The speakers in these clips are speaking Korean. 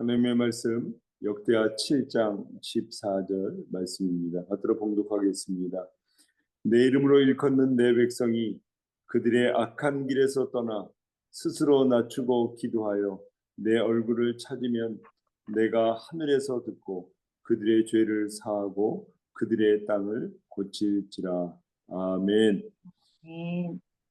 하나님의 말씀 역대하 7장 14절 말씀입니다. 받들어 봉독하겠습니다. 내 이름으로 일컫는 내 백성이 그들의 악한 길에서 떠나 스스로 낮추고 기도하여 내 얼굴을 찾으면 내가 하늘에서 듣고 그들의 죄를 사하고 그들의 땅을 고칠지라. 아멘.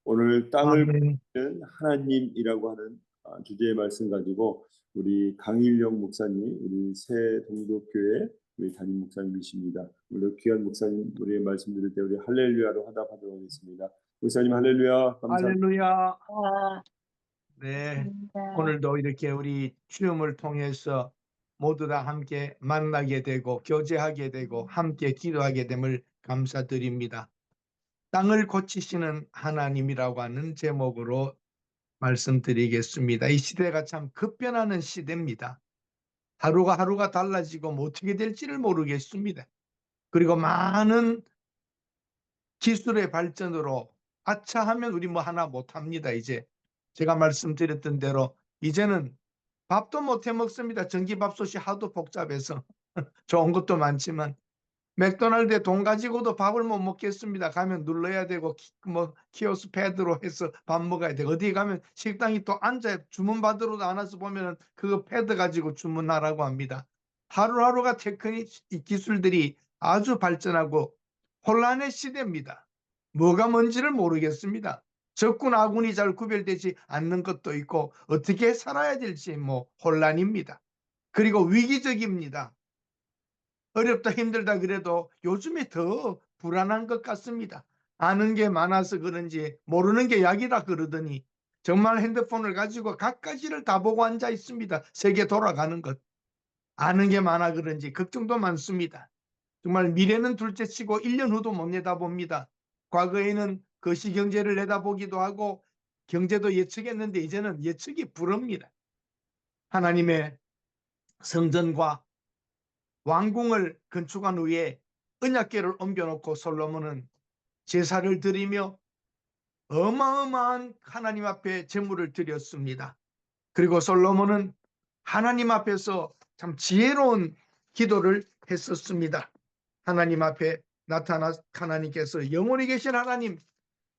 오늘 땅을 아멘. 고치는 하나님이라고 하는 주제의 말씀 가지고 우리 강일영 목사님, 우리 새 동독교회 우리 담임 목사님이십니다. 우리 귀한 목사님 우리의 말씀 들을 때 우리 할렐루야로 화답하도록 하겠습니다. 목사님 할렐루야 감사합니다. 할렐루야. 와, 네. 오늘도 이렇게 우리 취음을 통해서 모두 다 함께 만나게 되고 교제하게 되고 함께 기도하게 됨을 감사드립니다. 땅을 고치시는 하나님이라고 하는 제목으로 말씀드리겠습니다. 이 시대가 참 급변하는 시대입니다. 하루가 달라지고 뭐 어떻게 될지를 모르겠습니다. 그리고 많은 기술의 발전으로 아차하면 우리 뭐 하나 못합니다. 이제 제가 말씀드렸던 대로 이제는 밥도 못해 먹습니다. 전기밥솥이 하도 복잡해서 좋은 것도 많지만 맥도날드에 돈 가지고도 밥을 못 먹겠습니다. 가면 눌러야 되고 키오스 패드로 해서 밥 먹어야 되고 어디 가면 식당이 또 앉아 주문 받으러도 안 와서 보면은 그거 패드 가지고 주문하라고 합니다. 하루하루가 테크닉 기술들이 아주 발전하고 혼란의 시대입니다. 뭐가 뭔지를 모르겠습니다. 적군 아군이 잘 구별되지 않는 것도 있고 어떻게 살아야 될지 혼란입니다. 그리고 위기적입니다. 어렵다 힘들다 그래도 요즘에 더 불안한 것 같습니다. 아는 게 많아서 그런지 모르는 게 약이라 그러더니 정말 핸드폰을 가지고 갖가지를 다 보고 앉아 있습니다. 세계 돌아가는 것. 아는 게 많아 그런지 걱정도 많습니다. 정말 미래는 둘째치고 1년 후도 못 내다봅니다. 과거에는 거시경제를 내다보기도 하고 경제도 예측했는데 이제는 예측이 불허입니다. 하나님의 성전과 왕궁을 건축한 후에 언약궤를 옮겨놓고 솔로몬은 제사를 드리며 어마어마한 하나님 앞에 제물을 드렸습니다. 그리고 솔로몬은 하나님 앞에서 참 지혜로운 기도를 했었습니다. 하나님 앞에 나타나 하나님께서 영원히 계신 하나님,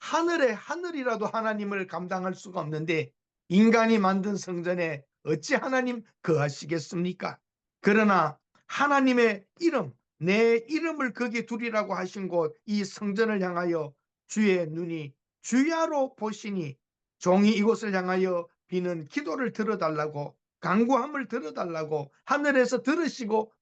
하늘의 하늘이라도 하나님을 감당할 수가 없는데 인간이 만든 성전에 어찌 하나님 거하시겠습니까? 그러나 하나님의 이름, 내 이름을 거기 두리라고 하신 곳 이 성전을 향하여 주의 눈이 주야로 보시니 종이 이곳을 향하여 비는 기도를 들어달라고 간구함을 들어달라고 하늘에서 들으시고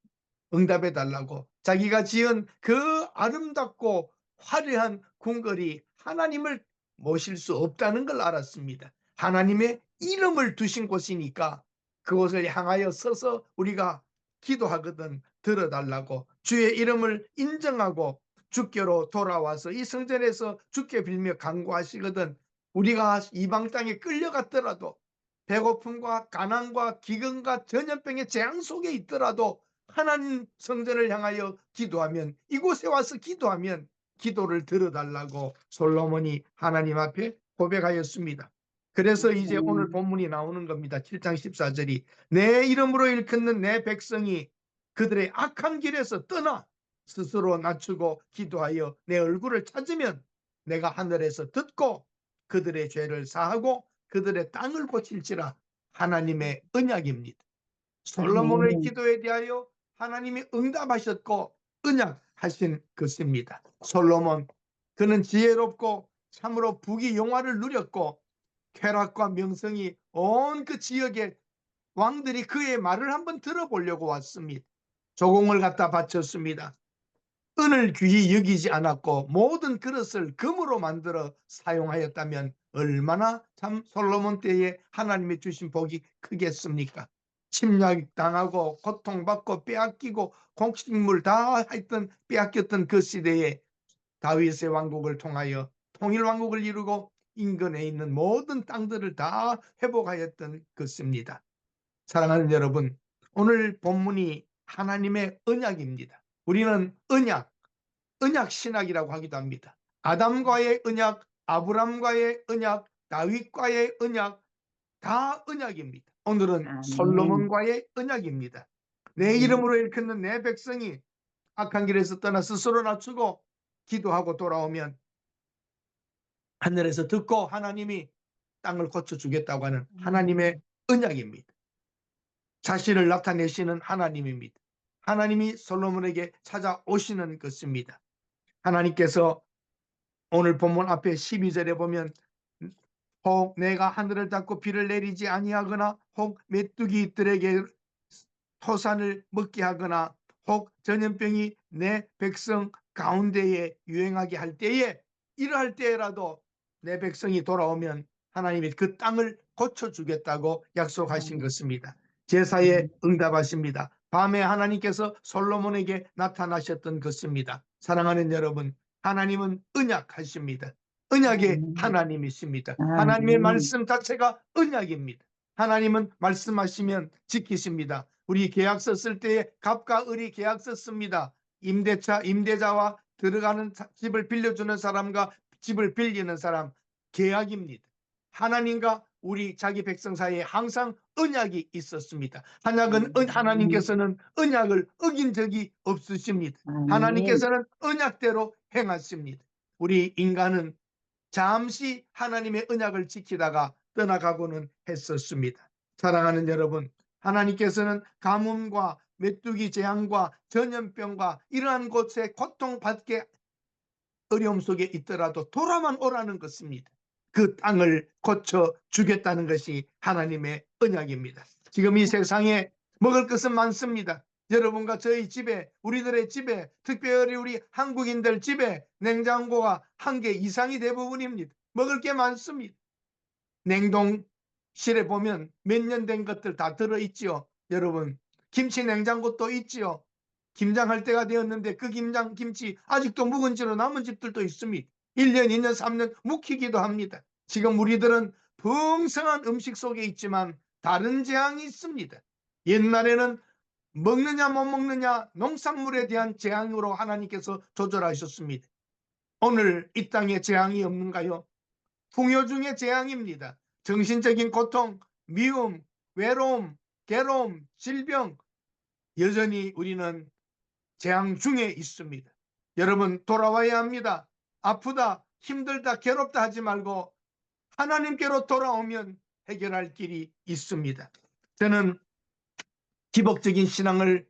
응답해 달라고 자기가 지은 그 아름답고 화려한 궁궐이 하나님을 모실 수 없다는 걸 알았습니다. 하나님의 이름을 두신 곳이니까 그곳을 향하여 서서 우리가 기도하거든 들어달라고 주의 이름을 인정하고 주께로 돌아와서 이 성전에서 주께 빌며 간구하시거든 우리가 이방 땅에 끌려갔더라도 배고픔과 가난과 기근과 전염병의 재앙 속에 있더라도 하나님 성전을 향하여 기도하면 이곳에 와서 기도하면 기도를 들어달라고 솔로몬이 하나님 앞에 고백하였습니다. 그래서 이제 오늘 본문이 나오는 겁니다. 7장 14절이 내 이름으로 일컫는 내 백성이 그들의 악한 길에서 떠나 스스로 낮추고 기도하여 내 얼굴을 찾으면 내가 하늘에서 듣고 그들의 죄를 사하고 그들의 땅을 고칠지라. 하나님의 언약입니다. 솔로몬의 기도에 대하여 하나님이 응답하셨고 언약하신 것입니다. 솔로몬 그는 지혜롭고 참으로 부귀영화를 누렸고 쾌락과 명성이 온 그 지역의 왕들이 그의 말을 한번 들어보려고 왔습니다. 조공을 갖다 바쳤습니다. 은을 귀히 여기지 않았고 모든 그릇을 금으로 만들어 사용하였다면 얼마나 참 솔로몬 때에 하나님이 주신 복이 크겠습니까? 침략당하고 고통받고 빼앗기고 곡식물 다 하여튼 빼앗겼던 그 시대에 다윗의 왕국을 통하여 통일왕국을 이루고 인근에 있는 모든 땅들을 다 회복하였던 것입니다. 사랑하는 여러분, 오늘 본문이 하나님의 언약입니다. 우리는 언약 신학이라고 하기도 합니다. 아담과의 언약, 아브람과의 언약, 다윗과의 언약, 다 언약입니다. 오늘은 아멘. 솔로몬과의 언약입니다. 내 이름으로 일컫는 내 백성이 악한 길에서 떠나 스스로 낮추고 기도하고 돌아오면 하늘에서 듣고 하나님이 땅을 고쳐주겠다고 하는 하나님의 언약입니다. 자신을 나타내시는 하나님입니다. 하나님이 솔로몬에게 찾아오시는 것입니다. 하나님께서 오늘 본문 앞에 12절에 보면 혹 내가 하늘을 닫고 비를 내리지 아니하거나 혹 메뚜기들에게 토산을 먹게 하거나 혹 전염병이 내 백성 가운데에 유행하게 할 때에 이러할 때라도 내 백성이 돌아오면 하나님이 그 땅을 고쳐주겠다고 약속하신 것입니다. 제사에 응답하십니다. 밤에 하나님께서 솔로몬에게 나타나셨던 것입니다. 사랑하는 여러분, 하나님은 언약하십니다. 언약의 하나님이십니다. 하나님의 말씀 자체가 언약입니다. 하나님은 말씀하시면 지키십니다. 우리 계약서 쓸 때에 갑과 을이 계약서 씁니다. 임대자와 들어가는 집을 빌려주는 사람과 집을 빌리는 사람, 계약입니다. 하나님과 우리 자기 백성 사이에 항상 언약이 있었습니다. 하나님께서는 언약을 어긴 적이 없으십니다. 하나님께서는 언약대로 행하십니다. 우리 인간은 잠시 하나님의 언약을 지키다가 떠나가고는 했었습니다. 사랑하는 여러분, 하나님께서는 가뭄과 메뚜기 재앙과 전염병과 이러한 곳에 고통받게 어려움 속에 있더라도 돌아만 오라는 것입니다. 그 땅을 고쳐주겠다는 것이 하나님의 언약입니다. 지금 이 세상에 먹을 것은 많습니다. 여러분과 저희 집에, 우리들의 집에, 특별히 우리 한국인들 집에 냉장고가 1개 이상이 대부분입니다. 먹을 게 많습니다. 냉동실에 보면 몇 년 된 것들 다 들어있지요. 여러분, 김치 냉장고도 있지요. 김장할 때가 되었는데 그 김치 아직도 묵은지로 남은 집들도 있습니다. 1년, 2년, 3년 묵히기도 합니다. 지금 우리들은 풍성한 음식 속에 있지만 다른 재앙이 있습니다. 옛날에는 먹느냐 못 먹느냐 농산물에 대한 재앙으로 하나님께서 조절하셨습니다. 오늘 이 땅에 재앙이 없는가요? 풍요 중에 재앙입니다. 정신적인 고통, 미움, 외로움, 괴로움, 질병, 여전히 우리는 재앙 중에 있습니다. 여러분, 돌아와야 합니다. 아프다, 힘들다, 괴롭다 하지 말고 하나님께로 돌아오면 해결할 길이 있습니다. 저는 기복적인 신앙을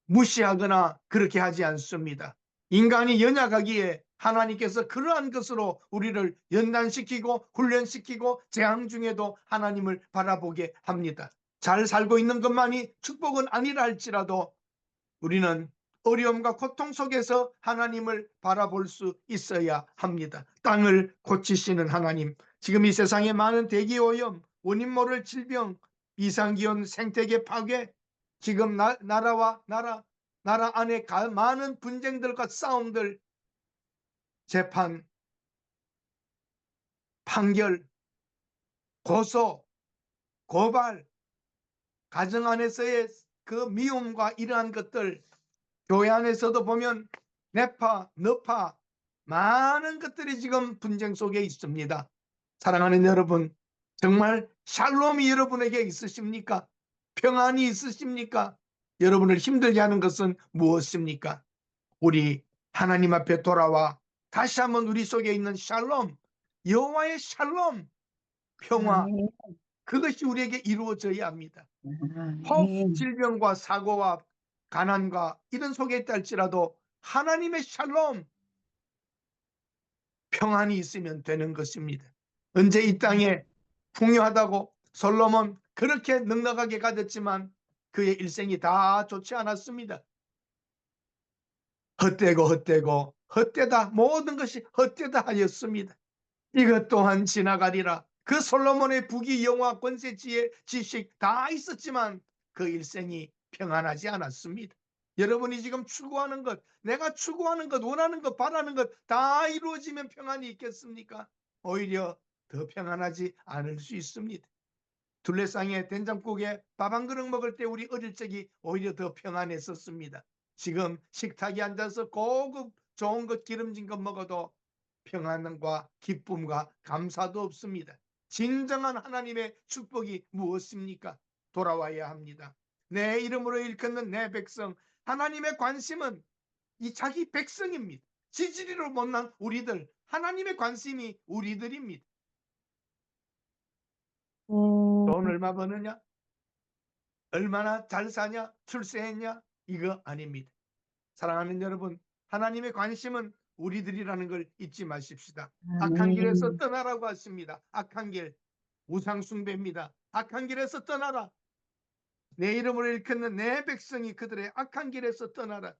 무시하거나 그렇게 하지 않습니다. 인간이 연약하기에 하나님께서 그러한 것으로 우리를 연단시키고 훈련시키고 재앙 중에도 하나님을 바라보게 합니다. 잘 살고 있는 것만이 축복은 아니라 할지라도 우리는 어려움과 고통 속에서 하나님을 바라볼 수 있어야 합니다. 땅을 고치시는 하나님, 지금 이 세상에 많은 대기오염, 원인 모를 질병, 이상기온, 생태계 파괴, 지금 나라 안에 많은 분쟁들과 싸움들, 재판, 판결, 고소, 고발, 가정 안에서의 그 미움과 이러한 것들, 교회 안에서도 보면 내파, 너파, 많은 것들이 지금 분쟁 속에 있습니다. 사랑하는 여러분, 정말 샬롬이 여러분에게 있으십니까? 평안이 있으십니까? 여러분을 힘들게 하는 것은 무엇입니까? 우리 하나님 앞에 돌아와 다시 한번 우리 속에 있는 샬롬, 여호와의 샬롬, 평화, 그것이 우리에게 이루어져야 합니다. 혹 질병과 사고와 가난과 이런 속에 있다 할지라도 하나님의 샬롬, 평안이 있으면 되는 것입니다. 언제 이 땅에 풍요하다고 솔로몬 그렇게 넉넉하게 가졌지만 그의 일생이 다 좋지 않았습니다. 헛되다 모든 것이 헛되다 하였습니다. 이것 또한 지나가리라. 그 솔로몬의 부귀 영화 권세 지혜 지식 다 있었지만 그 일생이 평안하지 않았습니다. 여러분이 지금 추구하는 것, 내가 추구하는 것, 원하는 것, 바라는 것 다 이루어지면 평안이 있겠습니까? 오히려 더 평안하지 않을 수 있습니다. 둘레상에 된장국에 밥 한 그릇 먹을 때 우리 어릴 적이 오히려 더 평안했었습니다. 지금 식탁에 앉아서 고급 좋은 것 기름진 것 먹어도 평안과 기쁨과 감사도 없습니다. 진정한 하나님의 축복이 무엇입니까? 돌아와야 합니다. 내 이름으로 일컫는 내 백성, 하나님의 관심은 이 자기 백성입니다. 지지리로 못난 우리들, 하나님의 관심이 우리들입니다. 돈 얼마 버느냐? 얼마나 잘 사냐? 출세했냐? 이거 아닙니다. 사랑하는 여러분, 하나님의 관심은 우리들이라는 걸 잊지 마십시다. 악한 길에서 떠나라고 하십니다. 악한 길, 우상 숭배입니다. 악한 길에서 떠나라. 내 이름으로 일컫는 내 백성이 그들의 악한 길에서 떠나라.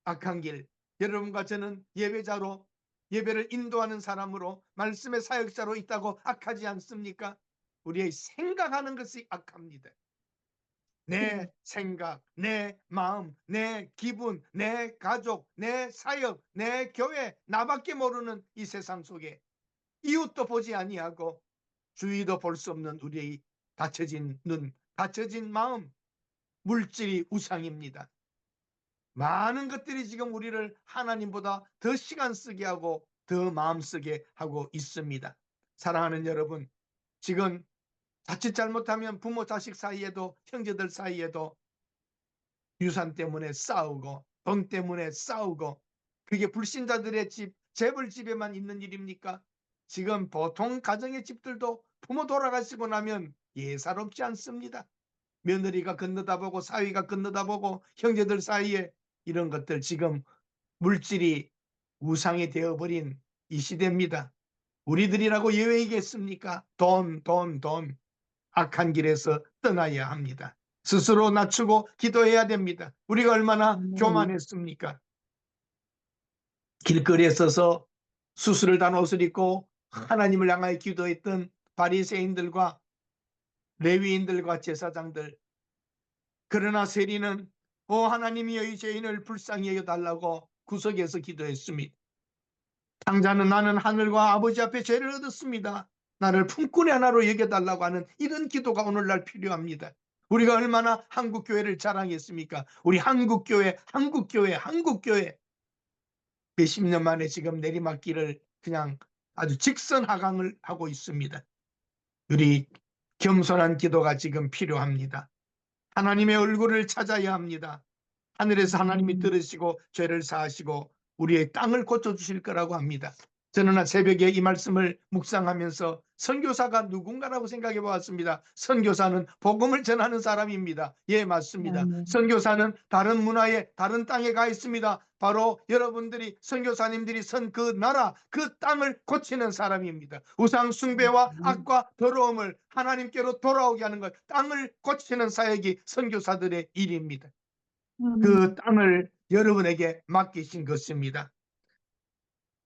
악한 길, 여러분과 저는 예배자로, 예배를 인도하는 사람으로, 말씀의 사역자로 있다고 악하지 않습니까? 우리의 생각하는 것이 악합니다. 내 생각, 내 마음, 내 기분, 내 가족, 내 사역, 내 교회, 나밖에 모르는 이 세상 속에 이웃도 보지 아니하고 주위도 볼 수 없는 우리의 닫혀진 눈, 닫혀진 마음, 물질이 우상입니다. 많은 것들이 지금 우리를 하나님보다 더 시간 쓰게 하고 더 마음 쓰게 하고 있습니다. 사랑하는 여러분, 지금 자칫 잘못하면 부모 자식 사이에도, 형제들 사이에도 유산 때문에 싸우고 돈 때문에 싸우고, 그게 불신자들의 집, 재벌집에만 있는 일입니까? 지금 보통 가정의 집들도 부모 돌아가시고 나면 예사롭지 않습니다. 며느리가 건너다보고 사위가 건너다보고 형제들 사이에 이런 것들, 지금 물질이 우상이 되어버린 이 시대입니다. 우리들이라고 예외이겠습니까? 돈. 악한 길에서 떠나야 합니다. 스스로 낮추고 기도해야 됩니다. 우리가 얼마나 교만했습니까? 길거리에 서서 수술을 단 옷을 입고 하나님을 향하여 기도했던 바리새인들과 레위인들과 제사장들. 그러나 세리는 하나님이여 이 죄인을 불쌍히 여겨달라고 구석에서 기도했습니다. 탕자는 나는 하늘과 아버지 앞에 죄를 얻었습니다. 나를 품꾼의 하나로 여겨달라고 하는 이런 기도가 오늘날 필요합니다. 우리가 얼마나 한국교회를 자랑했습니까? 우리 한국교회 몇십 년 만에 지금 내리막길을 그냥 아주 직선 하강을 하고 있습니다. 우리 겸손한 기도가 지금 필요합니다. 하나님의 얼굴을 찾아야 합니다. 하늘에서 하나님이 들으시고 죄를 사하시고 우리의 땅을 고쳐주실 거라고 합니다. 저는 새벽에 이 말씀을 묵상하면서 선교사가 누군가라고 생각해 보았습니다. 선교사는 복음을 전하는 사람입니다. 예, 맞습니다. 선교사는 다른 문화에, 다른 땅에 가 있습니다. 바로 여러분들이, 선교사님들이 선 그 나라, 그 땅을 고치는 사람입니다. 우상 숭배와 악과 더러움을 하나님께로 돌아오게 하는 것, 땅을 고치는 사역이 선교사들의 일입니다. 그 땅을 여러분에게 맡기신 것입니다.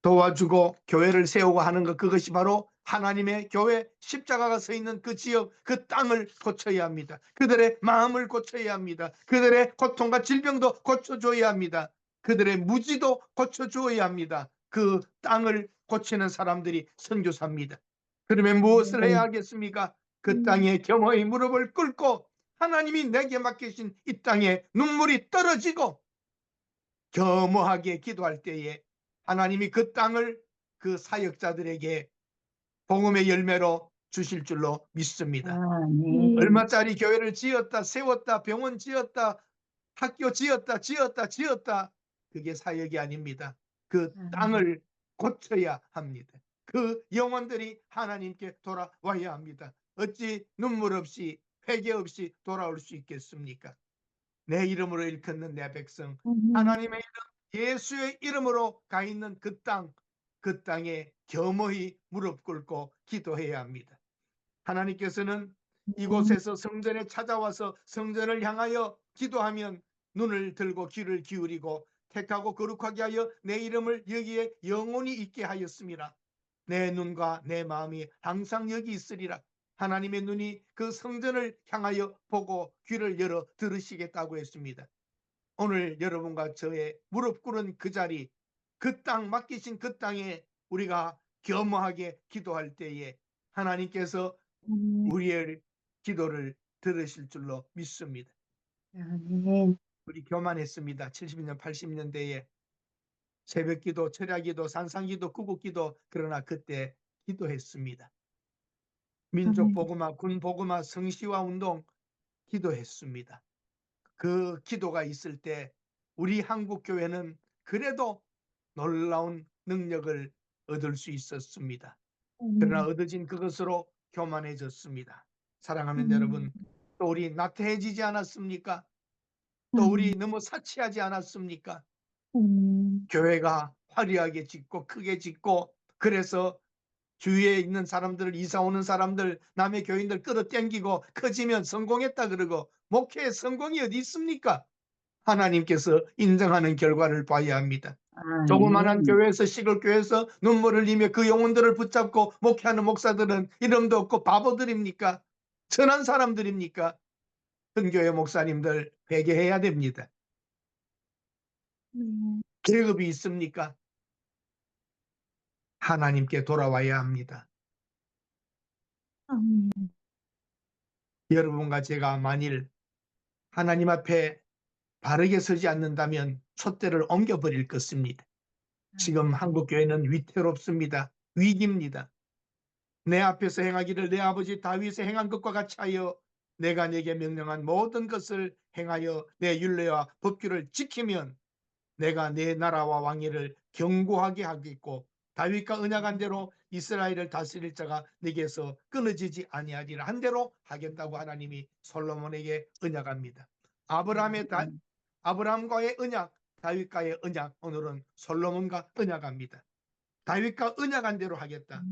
도와주고 교회를 세우고 하는 것, 그것이 바로 하나님의 교회, 십자가가 서 있는 그 지역, 그 땅을 고쳐야 합니다. 그들의 마음을 고쳐야 합니다. 그들의 고통과 질병도 고쳐줘야 합니다. 그들의 무지도 고쳐줘야 합니다. 그 땅을 고치는 사람들이 선교사입니다. 그러면 무엇을 해야 하겠습니까? 그 땅에 겸허히 무릎을 꿇고 하나님이 내게 맡기신 이 땅에 눈물이 떨어지고 겸허하게 기도할 때에 하나님이 그 땅을 그 사역자들에게 복음의 열매로 주실 줄로 믿습니다. 얼마짜리 교회를 지었다, 세웠다, 병원 지었다, 학교 지었다, 그게 사역이 아닙니다. 그 땅을 고쳐야 합니다. 그 영혼들이 하나님께 돌아와야 합니다. 어찌 눈물 없이, 회개 없이 돌아올 수 있겠습니까? 내 이름으로 일컫는 내 백성, 하나님의 이름, 예수의 이름으로 가 있는 그 땅, 그 땅에 겸허히 무릎 꿇고 기도해야 합니다. 하나님께서는 이곳에서 성전에 찾아와서 성전을 향하여 기도하면 눈을 들고 귀를 기울이고 택하고 거룩하게 하여 내 이름을 여기에 영원히 있게 하였습니다. 내 눈과 내 마음이 항상 여기 있으리라. 하나님의 눈이 그 성전을 향하여 보고 귀를 열어 들으시겠다고 했습니다. 오늘 여러분과 저의 무릎 꿇은 그 자리, 그 땅, 맡기신 그 땅에 우리가 겸허하게 기도할 때에 하나님께서 우리의 기도를 들으실 줄로 믿습니다. 우리 교만했습니다. 70년, 80년대에 새벽기도, 철야기도, 산상기도, 구국기도, 그러나 그때 기도했습니다. 민족복음화, 군복음화, 성시화 운동, 기도했습니다. 그 기도가 있을 때 우리 한국 교회는 그래도 놀라운 능력을 얻을 수 있었습니다. 그러나 얻어진 그것으로 교만해졌습니다. 사랑하는 여러분, 또 우리 나태해지지 않았습니까? 또 우리 너무 사치하지 않았습니까? 교회가 화려하게 짓고 크게 짓고, 그래서 주위에 있는 사람들, 이사 오는 사람들, 남의 교인들 끌어당기고 커지면 성공했다 그러고, 목회의 성공이 어디 있습니까? 하나님께서 인정하는 결과를 봐야 합니다. 조그만한 교회에서, 시골 교회에서 눈물 흘리며 그 영혼들을 붙잡고 목회하는 목사들은 이름도 없고 바보들입니까? 천한 사람들입니까? 큰교회 목사님들 회개해야 됩니다. 계급이 있습니까? 하나님께 돌아와야 합니다. 여러분과 제가 만일 하나님 앞에 바르게 서지 않는다면 촛대를 옮겨버릴 것입니다. 지금 한국교회는 위태롭습니다. 위기입니다. 내 앞에서 행하기를 내 아버지 다윗이 행한 것과 같이 하여 내가 네게 명령한 모든 것을 행하여 내 율례와 법규를 지키면 내가 내 나라와 왕위를 견고하게 하겠고 다윗과 언약한 대로 이스라엘을 다스릴 자가 네게서 끊어지지 아니하리라 한 대로 하겠다고 하나님이 솔로몬에게 언약합니다. 아브라함과의 언약, 다윗과의 언약, 오늘은 솔로몬과 언약합니다. 다윗과 언약한 대로 하겠다.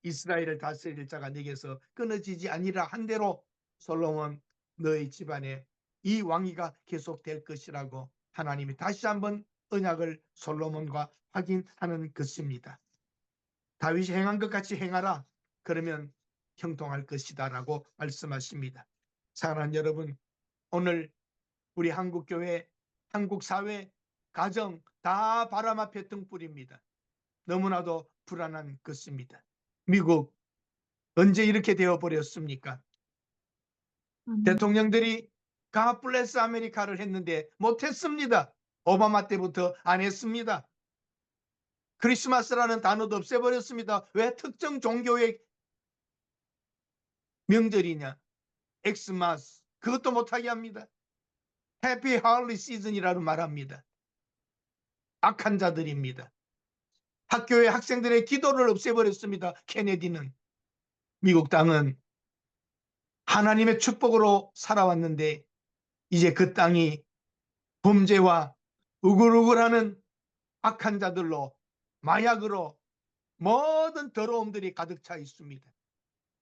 이스라엘을 다스릴 자가 네게서 끊어지지 아니라 한 대로 솔로몬 너의 집안에 이 왕위가 계속될 것이라고 하나님이 다시 한번 언약을 솔로몬과 확인하는 것입니다. 다윗이 행한 것 같이 행하라. 그러면 형통할 것이다 라고 말씀하십니다. 사랑하는 여러분, 오늘 우리 한국교회, 한국사회, 가정 다 바람 앞에 등불입니다. 너무나도 불안한 것입니다. 미국 언제 이렇게 되어버렸습니까? 대통령들이 God bless 아메리카를 했는데 못했습니다. 오바마 때부터 안 했습니다. 크리스마스라는 단어도 없애버렸습니다. 왜? 특정 종교의 명절이냐? 엑스마스 그것도 못하게 합니다. 해피 할리 시즌이라고 말합니다. 악한 자들입니다. 학교의 학생들의 기도를 없애버렸습니다. 케네디는. 미국 땅은 하나님의 축복으로 살아왔는데 이제 그 땅이 범죄와 우글우글하는 악한 자들로, 마약으로 모든 더러움들이 가득 차 있습니다.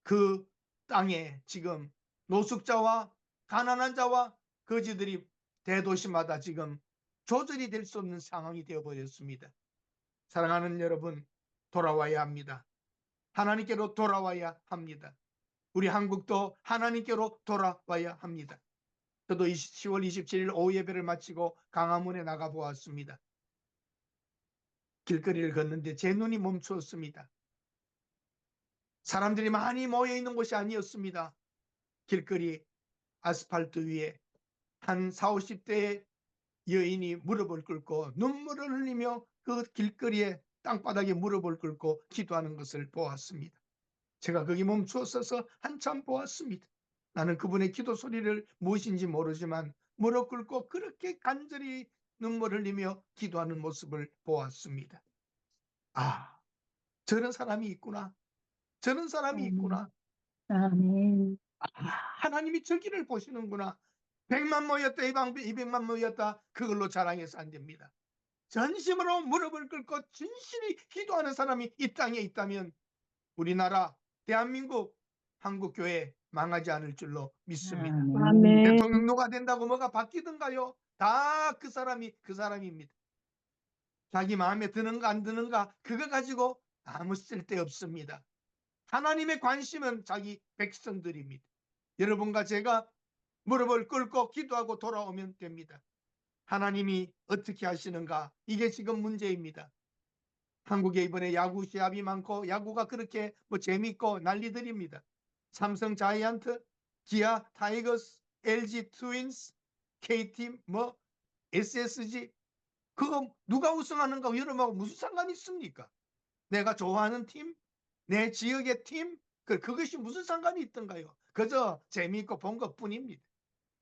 그 땅에 지금 노숙자와 가난한 자와 거지들이 대도시마다 지금 조절이 될 수 없는 상황이 되어버렸습니다. 사랑하는 여러분, 돌아와야 합니다. 하나님께로 돌아와야 합니다. 우리 한국도 하나님께로 돌아와야 합니다. 저도 10월 27일 오후 예배를 마치고 강화문에 나가 보았습니다. 길거리를 걷는데 제 눈이 멈추었습니다. 사람들이 많이 모여 있는 곳이 아니었습니다. 길거리 아스팔트 위에 한 40, 50대의 여인이 무릎을 꿇고 눈물을 흘리며 그 길거리에 땅바닥에 무릎을 꿇고 기도하는 것을 보았습니다. 제가 거기 멈추어서서 한참 보았습니다. 나는 그분의 기도 소리를 무엇인지 모르지만 무릎 꿇고 그렇게 간절히 눈물 흘리며 기도하는 모습을 보았습니다. 아, 저런 사람이 있구나. 저런 사람이 있구나. 아멘. 하나님이 저기를 보시는구나. 100만 모였다, 200만 모였다. 그걸로 자랑해서 안 됩니다. 전심으로 무릎을 꿇고 진실히 기도하는 사람이 이 땅에 있다면 우리나라, 대한민국, 한국교회 망하지 않을 줄로 믿습니다. 아멘. 대통령 누가 된다고 뭐가 바뀌던가요? 다 그 사람입니다. 자기 마음에 드는가 안 드는가 그거 가지고 아무 쓸데없습니다. 하나님의 관심은 자기 백성들입니다. 여러분과 제가 무릎을 꿇고 기도하고 돌아오면 됩니다. 하나님이 어떻게 하시는가? 이게 지금 문제입니다. 한국에 이번에 야구 시합이 많고 야구가 그렇게 재밌고 난리들입니다. 삼성 자이언트, 기아 타이거스, LG 트윈스, KT SSG 그거 누가 우승하는가 여러분하고 무슨 상관이 있습니까? 내가 좋아하는 팀, 내 지역의 팀, 그것이 무슨 상관이 있던가요? 그저 재미있고 본 것뿐입니다.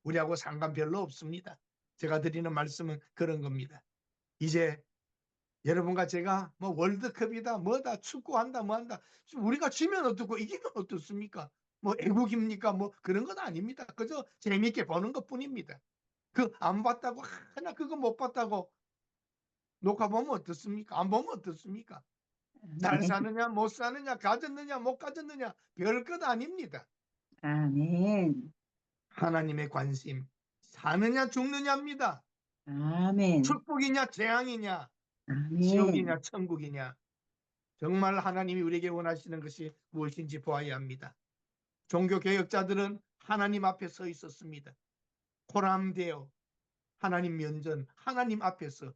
우리하고 상관 별로 없습니다. 제가 드리는 말씀은 그런 겁니다. 이제 여러분과 제가 뭐 월드컵이다 뭐다 축구한다 뭐한다 우리가 지면 어떻고 이기면 어떻습니까? 뭐 애국입니까? 뭐 그런 건 아닙니다. 그저 재미있게 보는 것뿐입니다. 그 안 봤다고 하나 그거 못 봤다고 녹화 보면 어떻습니까? 안 보면 어떻습니까? 잘 사느냐 못 사느냐 가졌느냐 못 가졌느냐 별것 아닙니다. 아멘. 하나님의 관심 사느냐 죽느냐입니다. 아멘. 축복이냐 재앙이냐 아멘. 지옥이냐 천국이냐 정말 하나님이 우리에게 원하시는 것이 무엇인지 보아야 합니다. 종교개혁자들은 하나님 앞에 서 있었습니다. 코람되어 하나님 면전 하나님 앞에서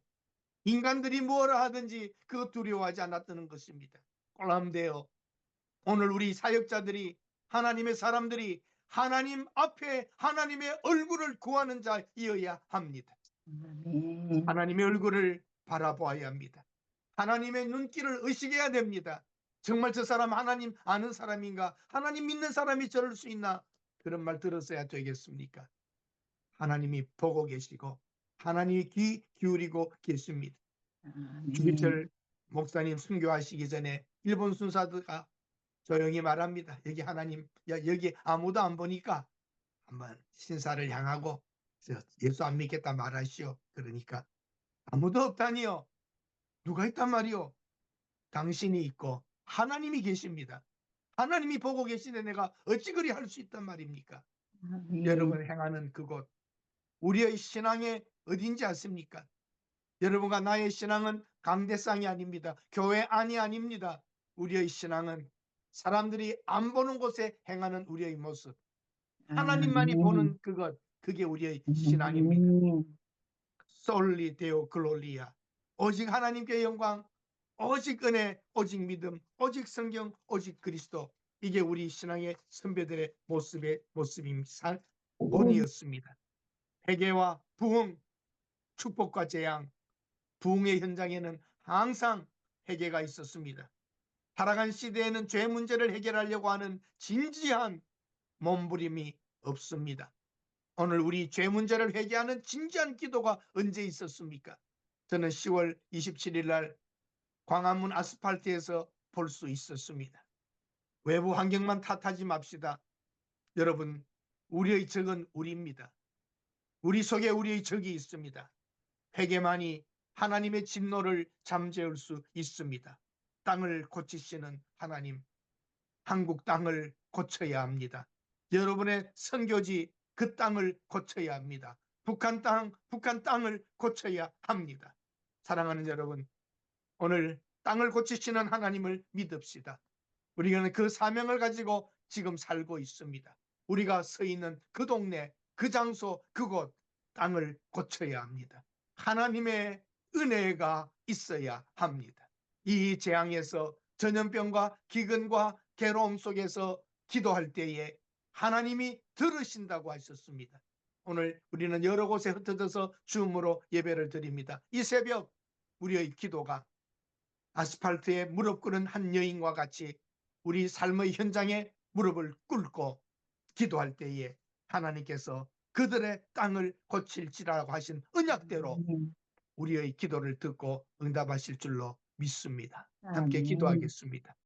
인간들이 뭐라 하든지 그것 두려워하지 않았다는 것입니다. 코람되어 오늘 우리 사역자들이 하나님의 사람들이 하나님 앞에 하나님의 얼굴을 구하는 자이어야 합니다. 아멘. 하나님의 얼굴을 바라보아야 합니다. 하나님의 눈길을 의식해야 됩니다. 정말 저 사람 하나님 아는 사람인가? 하나님 믿는 사람이 저럴 수 있나? 그런 말 들었어야 되겠습니까? 하나님이 보고 계시고 하나님이 귀 기울이고 계십니다. 아멘. 주기철 목사님 순교하시기 전에 일본 순사드가 조용히 말합니다. 여기 하나님, 여기 아무도 안 보니까 한번 신사를 향하고 예수 안 믿겠다 말하시오. 그러니까 아무도 없다니요. 누가 있단 말이요? 당신이 있고 하나님이 계십니다. 하나님이 보고 계시는데 내가 어찌 그리 할 수 있단 말입니까? 아멘. 여러분 행하는 그곳 우리의 신앙의 어딘지 아십니까? 여러분과 나의 신앙은 강대상이 아닙니다. 교회 안이 아닙니다. 우리의 신앙은 사람들이 안 보는 곳에 행하는 우리의 모습 하나님만이 아멘. 보는 그것 그게 우리의 신앙입니다. 아멘. 솔리 데오 글로리아 오직 하나님께 영광 오직 은혜 오직 믿음 오직 성경 오직 그리스도 이게 우리 신앙의 선배들의 모습입니다. 본이었습니다. 회개와 부흥 축복과 재앙 부흥의 현장에는 항상 회개가 있었습니다. 살아간 시대에는 죄 문제를 해결하려고 하는 진지한 몸부림이 없습니다. 오늘 우리 죄 문제를 회개하는 진지한 기도가 언제 있었습니까? 저는 10월 27일 날 광화문 아스팔트에서 볼 수 있었습니다. 외부 환경만 탓하지 맙시다. 여러분, 우리의 적은 우리입니다. 우리 속에 우리의 적이 있습니다. 회개만이 하나님의 진노를 잠재울 수 있습니다. 땅을 고치시는 하나님, 한국 땅을 고쳐야 합니다. 여러분의 선교지 그 땅을 고쳐야 합니다. 북한 땅을 고쳐야 합니다. 사랑하는 여러분, 오늘 땅을 고치시는 하나님을 믿읍시다. 우리는 그 사명을 가지고 지금 살고 있습니다. 우리가 서 있는 그 동네, 그 장소, 그곳 땅을 고쳐야 합니다. 하나님의 은혜가 있어야 합니다. 이 재앙에서 전염병과 기근과 괴로움 속에서 기도할 때에 하나님이 들으신다고 하셨습니다. 오늘 우리는 여러 곳에 흩어져서 줌으로 예배를 드립니다. 이 새벽 우리의 기도가 아스팔트에 무릎 꿇은 한 여인과 같이 우리 삶의 현장에 무릎을 꿇고 기도할 때에 하나님께서 그들의 땅을 고칠지라고 하신 언약대로 아멘. 우리의 기도를 듣고 응답하실 줄로 믿습니다. 함께 아멘. 기도하겠습니다.